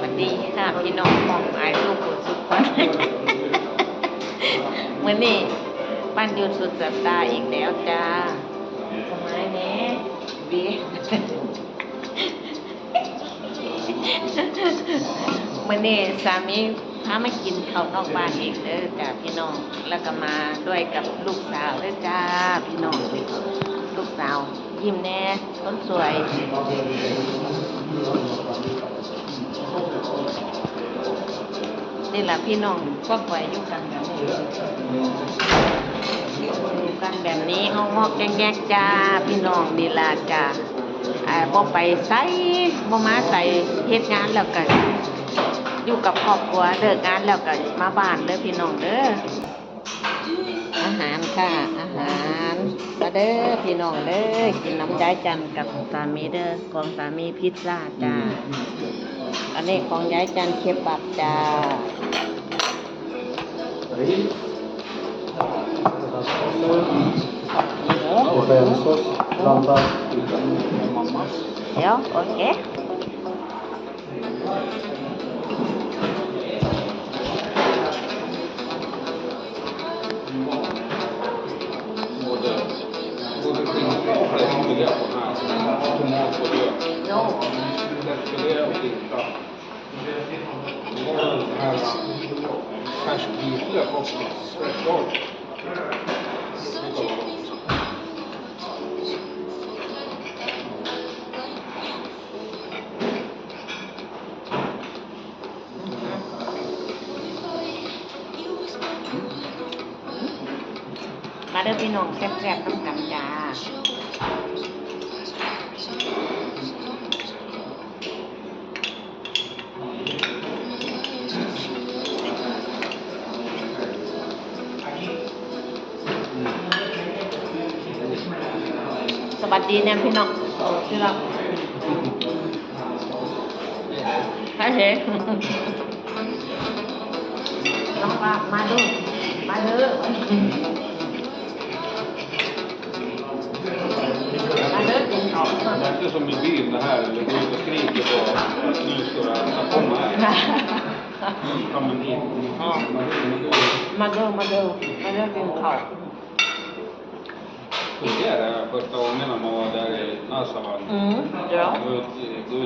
วัสดีค่ะพี่น้องมองอายลูกสุดคนมื้อนี้วันหยุดสุดสัปดาห์อีกแล้วจ้าสมัยนี้ดีมื้อนี้สามีพามากินข้าวนอกบ้านอีกเด้อจ้าพี่น้องแล้วก็มาด้วยกับลูกสาวเด้อจ้าพี่น้องลูกสาวยิ้มแน่คนสวยนี่แหละพี่น้องก็ปล่อยอยู่กันแบบนี้อยู่กันแบบนี้งอกๆแงกๆจ้าพี่น้องนี่ล่ะจ้าบ่ไปไสบ่มาไสเฮ็ดงานแล้วก็อยู่กับครอบครัวเลิกงานแล้วก็มาบ้านเด้อพี่น้องเด้ออาหารค่ะอาหารมาเด้อพี่น้องเด้อกินน้ำยายจันกับสามีเด้อของสามีพิซซ่าจ้าอันนี้ของยายจันเคบับจ้าเดี๋ยวโอเคมาเด้อพี่น้องแซ่บๆน้ำกันจ้าสวัสดีเนี่ยพี่น้องที่รักใช่เหรอน้องปลามาดูมาเด้อInte som i byn det här, eller går ut och skriker på att nu ska jag komma här. Kommer in. Ja,มาเด้อกินข้าว Det är det första gången man var där i Nasavan. Ja.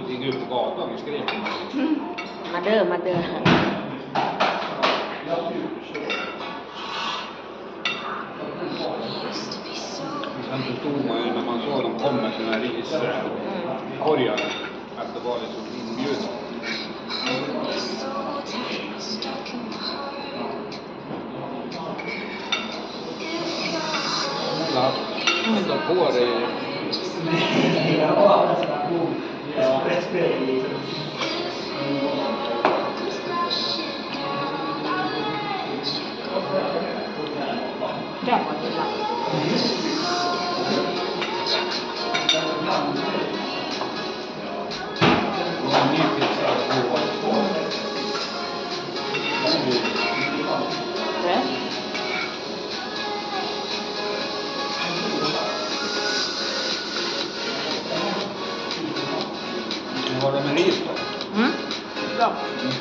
Gick ut på gatan och skrek. มาเด้อSen förstod man ju när man såg dem komma med sina riskorgar att det var liksom inbjudan. Ta på dig. Ja.